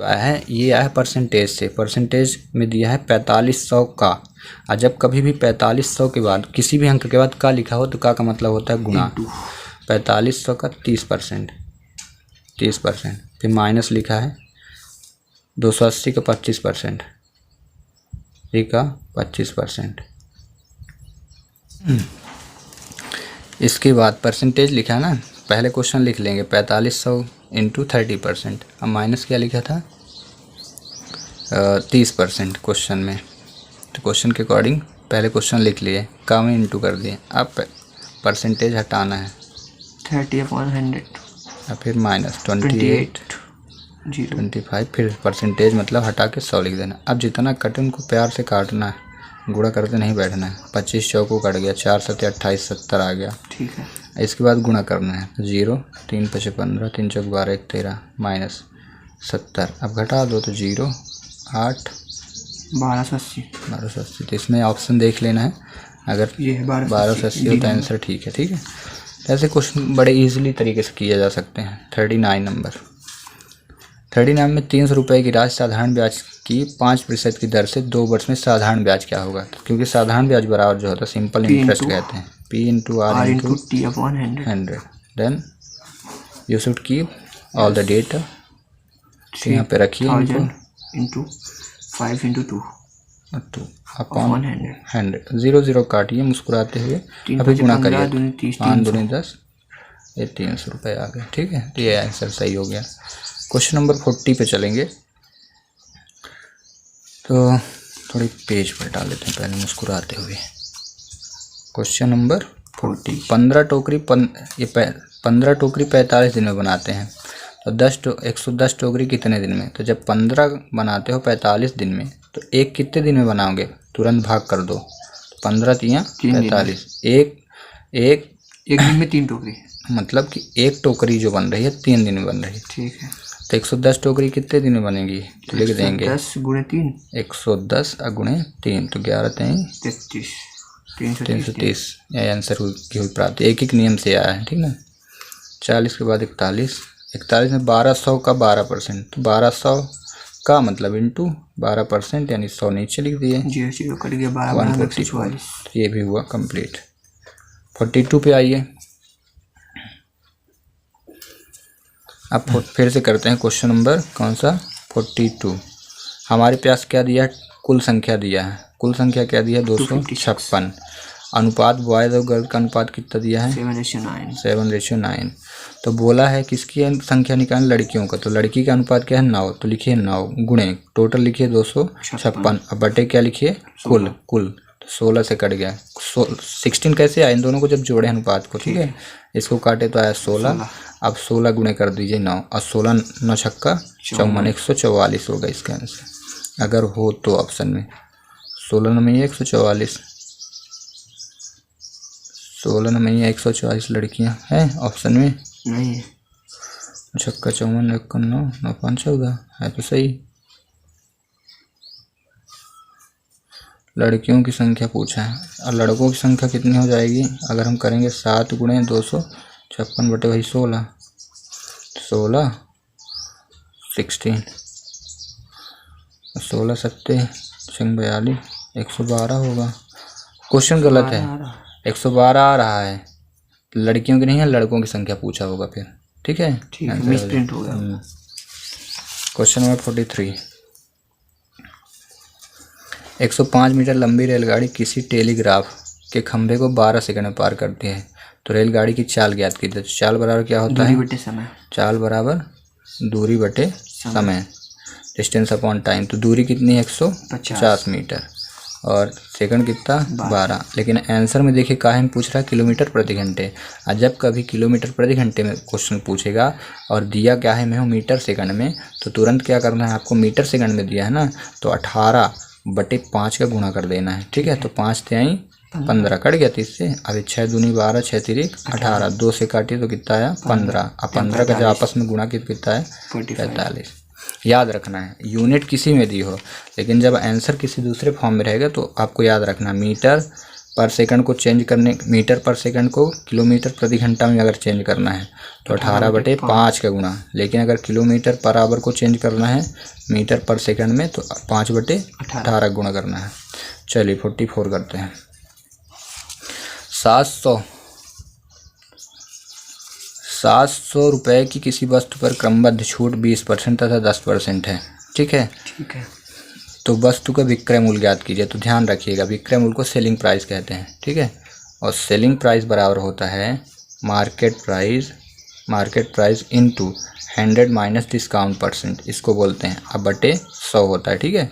आया है, ये आया है परसेंटेज से, परसेंटेज में दिया है 4500 का। और जब कभी भी 4500 के बाद किसी भी अंक के बाद का लिखा हो तो का मतलब होता है गुणा। 4500 का 30%, 30%, फिर माइनस लिखा है 280 का 25%, ये का 25%। इसके बाद परसेंटेज लिखा है ना, पहले क्वेश्चन लिख लेंगे 4500 इंटू 30%। अब माइनस क्या लिखा था 30% क्वेश्चन में, तो क्वेश्चन के अकॉर्डिंग पहले क्वेश्चन लिख लिए, का में इंटू कर दिए। अब परसेंटेज हटाना है 30/100 और फिर माइनस 28 25, फिर परसेंटेज मतलब हटा के 100 लिख देना। अब जितना कटे उनको प्यार से काटना है, गुणा करते नहीं बैठना है। 25 चौको कट गया, 4 7 28, 70 आ गया। ठीक है, इसके बाद गुणा करना है 0 3 5 15 3 चौक 12 1 13 माइनस 70। अब घटा दो तो 0 8 1280। तो इसमें ऑप्शन देख लेना है, अगर ये 1280 हो तो आंसर ठीक है। ठीक है, ऐसे क्वेश्चन बड़े इजीली तरीके से किए जा सकते हैं। 39 नंबर, 39 में 300 रुपये की राशि साधारण ब्याज की 5% की दर से 2 वर्ष में साधारण ब्याज क्या होगा। तो क्योंकि साधारण ब्याज बराबर जो होता है सिंपल इंटरेस्ट कहते हैं, P into R into T/100। Then you should keep all the data, तो यहाँ पे रखिए इंटू 5 इंटू 2 अपॉन 100। 0 0 काटिए मुस्कुराते हुए, अभी गुणा करिए 5 दूनी 10, ये 300 रुपये आ गए। ठीक है, तो ये आंसर सही हो गया। क्वेश्चन नंबर 40 पे चलेंगे, तो थोड़ी पेज पर डाल देते हैं पहले मुस्कुराते हुए। क्वेश्चन नंबर 40, 15 टोकरी 45 दिन में बनाते हैं, तो 110 टोकरी कितने दिन में। तो जब 15 बनाते हो 45 दिन में, तो एक कितने दिन में बनाओगे, तुरंत भाग कर दो। 15 तियाँ 45, एक दिन में 3 टोकरी, मतलब कि एक टोकरी जो बन रही है 3 दिन में बन रही है। ठीक है, तो 110 टोकरी कितने दिन में बनेगी, तो लिख देंगे 110 गुणे 3, 110 गुणे 3, तो 11 3 33, 330। यह आंसर की हुई प्राप्ति, एक एक नियम से आया है। ठीक है, 40 के बाद 41, 41 में 1200 का 12%, तो 1200 का मतलब इंटू 12%, यानी 100 नीचे लिख दिए, 144, ये भी हुआ कंप्लीट। 42 पे आइए, अब फिर से करते हैं क्वेश्चन नंबर कौन सा 42। हमारे पास क्या दिया है, कुल संख्या दिया है, कुल संख्या क्या दिया है 256। अनुपात बॉयज़ और गर्ल का अनुपात कितना दिया है 7:9। तो बोला है किसकी संख्या निकालना, लड़कियों का। तो लड़की का अनुपात क्या है 9, तो लिखिए 9 गुणे टोटल लिखिए 256, अब बटे क्या लिखिए कुल, तो 16 से कट गया 16 कैसे आया, इन दोनों को जब जोड़े अनुपात को। ठीक है, इसको काटे तो आया 16। अब 16 गुणे कर दीजिए 9, और 16 9 छक्का 54, 144 होगा इसका आंसर। अगर हो तो ऑप्शन में 16 में 144, 16 में 144 लड़कियां हैं ऑप्शन में नहीं है। छक्का 54 9 9 5 14 है तो सही। लड़कियों की संख्या पूछा है, और लड़कों की संख्या कितनी हो जाएगी, अगर हम करेंगे 7 गुणे 256 बटे वही 16 16 16 16 सत्ते 42 112 होगा। क्वेश्चन गलत है, 112 आ रहा है, लड़कियों की नहीं है, लड़कों की संख्या पूछा होगा फिर। ठीक है, मिसप्रिंट हो गया। क्वेश्चन नंबर 43, 105 मीटर लंबी रेलगाड़ी किसी टेलीग्राफ के खंभे को 12 सेकंड में पार करती है, तो रेलगाड़ी की चाल ज्ञात कीजिए। तो चाल बराबर क्या होता है, दूरी बटे समय। चाल बराबर दूरी बटे समय, डिस्टेंस अपॉन टाइम। तो दूरी कितनी है 150 मीटर, और सेकंड कितना 12। लेकिन आंसर में देखिए काहे में पूछ रहा है किलोमीटर प्रति घंटे। और जब कभी किलोमीटर प्रति घंटे में क्वेश्चन पूछेगा और दिया क्या है मैं मीटर सेकंड में, तो तुरंत क्या करना है आपको, मीटर सेकंड में दिया है ना, तो 18 बटे 5 का गुणा कर देना है। ठीक है, तो 5 तिहाई 15 कट गया 30 से। अभी 6 दूनी 12 6 तिरिक 18, 2 से काटिए तो कितना आया 15। अब 15 का जो आपस में गुणा कितना है 45। याद रखना है यूनिट किसी में दी हो, लेकिन जब आंसर किसी दूसरे फॉर्म में रहेगा तो आपको याद रखना मीटर पर सेकंड को चेंज करने, मीटर पर सेकंड को किलोमीटर प्रति घंटा में अगर चेंज करना है तो 18/5 का गुणा, लेकिन अगर किलोमीटर पर आवर को चेंज करना है मीटर पर सेकंड में तो 5/18 गुणा करना है। चलिए 44 करते हैं। 700 रुपये की किसी वस्तु पर क्रमबद्ध छूट 20% तथा 10% है। ठीक है, ठीक है। तो वस्तु का विक्रय मूल्य ज्ञात कीजिए। तो ध्यान रखिएगा, विक्रय मूल्य को सेलिंग प्राइस कहते हैं। ठीक है, और सेलिंग प्राइस बराबर होता है market price into 100 minus discount percent, इसको बोलते हैं, अब बटे 100 होता है। ठीक है,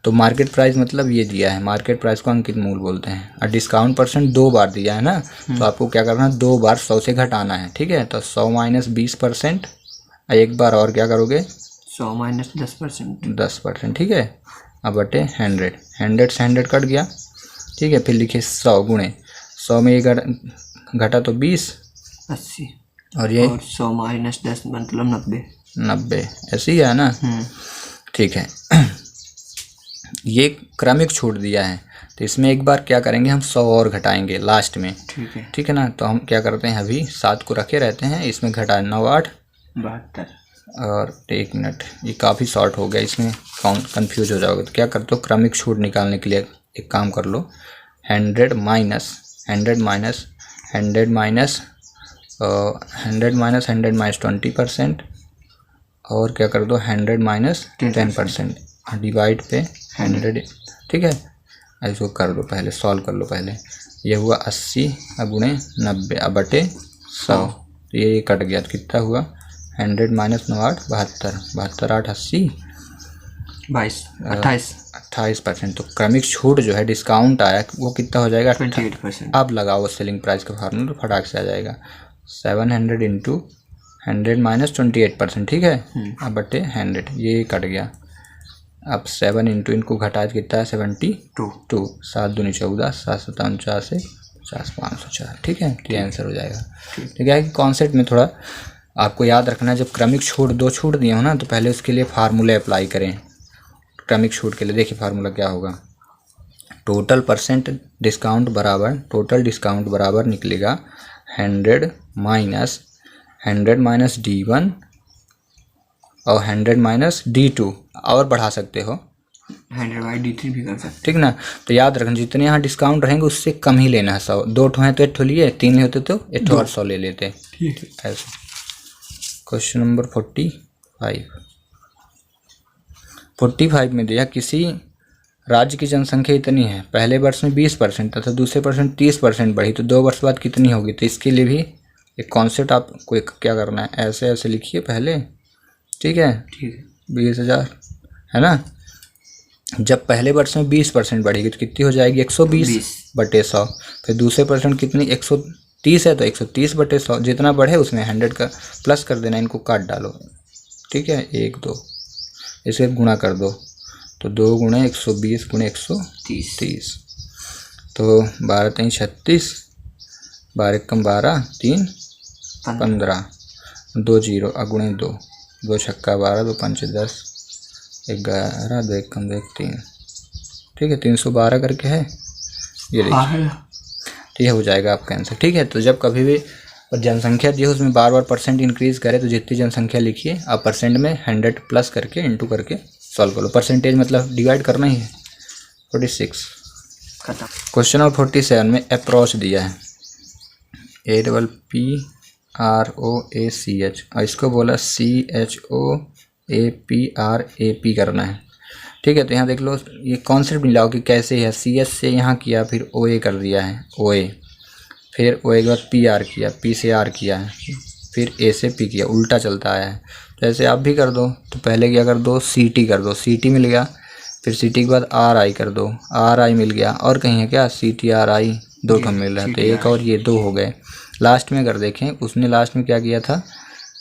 तो मार्केट प्राइस मतलब ये दिया है, मार्केट प्राइस को अंकित मूल्य बोलते हैं, और डिस्काउंट परसेंट 2 बार दिया है ना, तो आपको क्या करना है, 2 बार 100 से घटाना है। ठीक है, तो 100 माइनस 20%, एक बार और क्या करोगे, 100 माइनस 10%। 10%। ठीक है, अब बटे 100 से 100 कट गया। ठीक है, फिर लिखिए 100 गुणे 100 में ये घटा तो 20, 80, और ये 100 माइनस 10 मतलब 90, ऐसे ही है ना। ठीक है, ये क्रमिक छूट दिया है, तो इसमें एक बार क्या करेंगे, हम 100 और घटाएंगे लास्ट में। ठीक है ना, तो हम क्या करते हैं, अभी 7 को रखे रहते हैं, इसमें घटाए 9 8 72, और 1 मिनट, ये काफ़ी शॉर्ट हो गया, इसमें कंफ्यूज हो जाओगे। तो क्या करते हो, क्रमिक छूट निकालने के लिए एक काम कर लो, 100 माइनस 100 माइनस 20%, और क्या कर दो 100 माइनस 10%, डिवाइड पे 100। ठीक है, इसको कर दो, पहले सॉल्व कर लो। पहले ये हुआ 80 गुणे 90 अब बटे 100, तो ये कट गया, तो कितना हुआ 100 माइनस 9 8 72, 72 8 80 28%। तो क्रमिक छूट जो है, डिस्काउंट आया वो कितना हो जाएगा, 28%। अब लगाओ सेलिंग प्राइस का फार्मूला, तो फटाक से आ जाएगा 700 इंटू 100 माइनस 28%। ठीक है, अब बटे 100, ये कट गया। अब 7 इंटू इनको घटाए कितना है, 72, 7 दूनी 14, 7 7 49, 50 504। ठीक है, तो ये आंसर हो जाएगा। ठीक है, कि कॉन्सेप्ट में थोड़ा आपको याद रखना है, जब क्रमिक छूट 2 छूट दिए हो ना, तो पहले उसके लिए फार्मूले अप्लाई करें। क्रमिक छूट के लिए देखिए फार्मूला क्या होगा, टोटल डिस्काउंट बराबर निकलेगा 100 माइनस D1 और 100 माइनस D2, और बढ़ा सकते हो 100 बाई D3 भी कर सकते। ठीक ना, तो याद रखना जितने यहाँ डिस्काउंट रहेंगे उससे कम ही लेना है। 100, 2 ठो हैं तो 1 ठो लिए, 3 होते तो 1 ठो और 100 ले लेते। ठीक है, ऐसे। क्वेश्चन नंबर 45 में दिया, किसी राज्य की जनसंख्या इतनी है, पहले वर्ष में 20% तथा दूसरे वर्ष में 30% बढ़ी, तो 2 वर्ष बाद कितनी होगी। तो इसके लिए भी एक कॉन्सेप्ट आपको क्या करना है, ऐसे लिखिए पहले। ठीक है, 20,000 है ना, जब पहले वर्ष में 20% बढ़ेगी तो कितनी हो जाएगी, 120/100। फिर दूसरे परसेंट कितनी, 130 है तो 130/100, जितना बढ़े उसमें 100 का प्लस कर देना, इनको काट डालो। ठीक है, 1 2 इसे गुणा कर दो, तो 2 गुणे 120 गुणे 130, तो 12 3 36, 12 कम 12 3 15, 2 0 अगुणे 2, 2 छक्का 12, 2 पंच 10, 11, 2 1 कम 2 1 3। ठीक है, 312 करके है ये, देखिए ठीक है, हो जाएगा आपका आंसर। ठीक है, तो जब कभी भी जनसंख्या दी हो उसमें बार परसेंट इंक्रीज करे, तो जितनी जनसंख्या लिखिए आप परसेंट में 100 प्लस करके इंटू करके सॉल्व करो। परसेंटेज मतलब डिवाइड करना ही है। 46 क्वेश्चन नंबर 47 में अप्रोच दिया है, APPROACH, और इसको बोला CHOAPRAP करना है। ठीक है, तो यहाँ देख लो, ये कॉन्सेप्ट मिलाओ कि कैसे है। CS से यहाँ किया, फिर OA कर दिया है, OA, फिर OA के बाद PR किया, P से R किया है, फिर A से P किया, उल्टा चलता आया है। तो ऐसे आप भी कर दो। तो पहले क्या कर दो, CT कर दो, CT मिल गया, फिर CT के बाद RI कर दो, RI मिल गया, और कहीं है क्या, CTRI 2 ठो मिल रहा है, तो एक और ये 2 हो गए। लास्ट में कर देखें, उसने लास्ट में क्या किया था,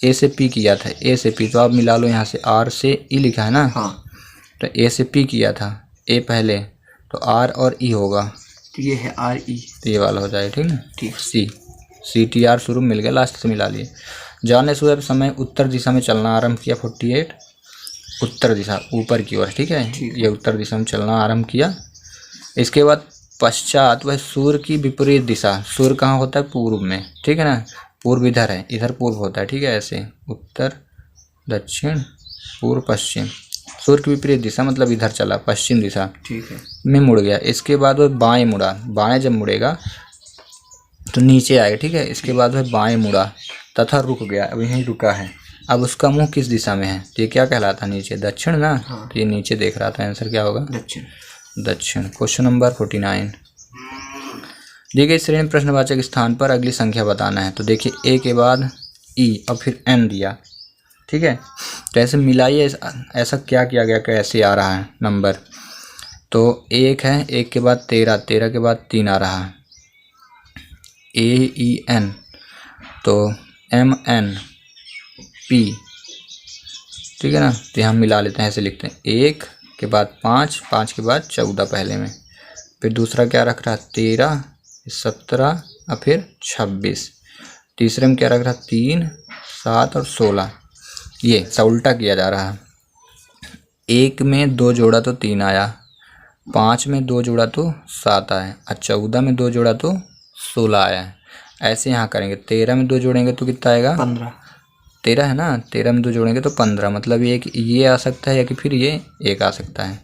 A से P किया था, A से P, तो आप मिला लो, यहाँ से R से E लिखा है ना, हाँ, तो A से P किया था, A पहले, तो R और E होगा, तो ये है RE, तो ये वाला हो जाएगा। ठीक है, ठीक, CTR शुरू में मिल गया, लास्ट से मिला लिए। जाने सुबह समय उत्तर दिशा में चलना आरंभ किया, 48 उत्तर दिशा ऊपर की ओर। ठीक है, ये उत्तर दिशा में चलना आरंभ किया। इसके बाद पश्चात वह सूर्य की विपरीत दिशा, सूर्य कहाँ होता है, पूर्व में, ठीक है ना, पूर्व इधर है, इधर पूर्व होता है, ठीक है, ऐसे उत्तर दक्षिण पूर्व पश्चिम, सूर्य की विपरीत दिशा मतलब इधर चला, पश्चिम दिशा ठीक है। में मुड़ गया। इसके बाद वह बाएं मुड़ा, बाएं जब मुड़ेगा तो नीचे आएगा, ठीक है। इसके बाद वह बाएं मुड़ा तथा रुक गया, अब यहीं रुका है। अब उसका मुंह किस दिशा में है, तो ये क्या कहलाता है, नीचे, दक्षिण ना, हाँ। तो ये नीचे देख रहा था, आंसर क्या होगा, दक्षिण। दक्षिण। क्वेश्चन नंबर 49, दी गई श्रेणी में प्रश्नवाचक स्थान पर अगली संख्या बताना है। तो देखिए ए के बाद ई और फिर एन दिया, ठीक है। तो ऐसे मिलाइए, ऐसा क्या किया गया, कैसे आ रहा है नंबर, तो एक है, एक के बाद 13, 13 के बाद 3 आ रहा है, ए ई एन, तो एम एन पी, ठीक है ना। तो यहाँ मिला लेते हैं, ऐसे लिखते हैं, 1 के बाद 5, 5 के बाद 14 पहले में, फिर दूसरा क्या रख रहा है, 13, 17 और फिर 26, तीसरे में क्या रख रहा है, 3, 7 और 16, ये सब उल्टा किया जा रहा है। 1 में 2 जोड़ा तो 3 आया, 5 में 2 जोड़ा तो 7 आया, और 14 में 2 जोड़ा तो 16 आया है। ऐसे यहाँ करेंगे, 13 में 2 जोड़ेंगे तो कितना आएगा, 15, 13 है ना, 13 में 2 जोड़ेंगे तो 15, मतलब ये आ सकता है या कि फिर ये एक आ सकता है।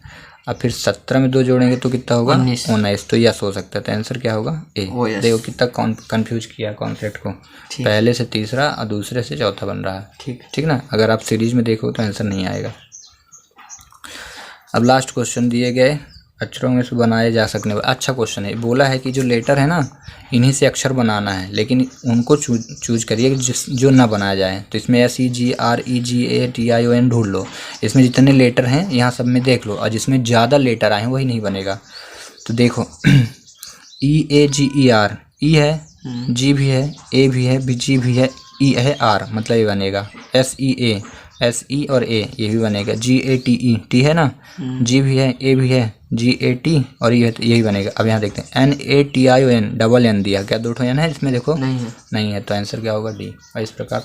अब फिर 17 में 2 जोड़ेंगे तो कितना होगा, 19, तो यस हो सकता है। तो आंसर क्या होगा, ए। देखो कितना कंफ्यूज किया कॉन्सेप्ट को, पहले से तीसरा और दूसरे से चौथा बन रहा है, ठीक ना। अगर आप सीरीज में देखो तो आंसर नहीं आएगा। अब लास्ट क्वेश्चन, दिए गए अक्षरों में से बनाए जा सकने वाले, अच्छा क्वेश्चन है, बोला है कि जो लेटर है ना इन्हीं से अक्षर बनाना है, लेकिन उनको चूज करिए कि जो ना बनाया जाए। तो इसमें SEGREGATION ढूंढ लो, इसमें जितने लेटर हैं यहाँ सब में देख लो, और जिसमें ज़्यादा लेटर आए हैं वही नहीं बनेगा। तो देखो EAGER, ई है, जी भी है, ए भी है, जी भी है, ई है, आर, मतलब ये बनेगा। SEA और ए, ये भी बनेगा। GATE, टी है ना, जी भी है, ए भी है, GAT और ये है, तो यही बनेगा। अब यहाँ देखते हैं NATION, डबल एन दिया, क्या 2 ठो एन है इसमें, देखो नहीं है, तो आंसर क्या होगा, डी। और इस प्रकार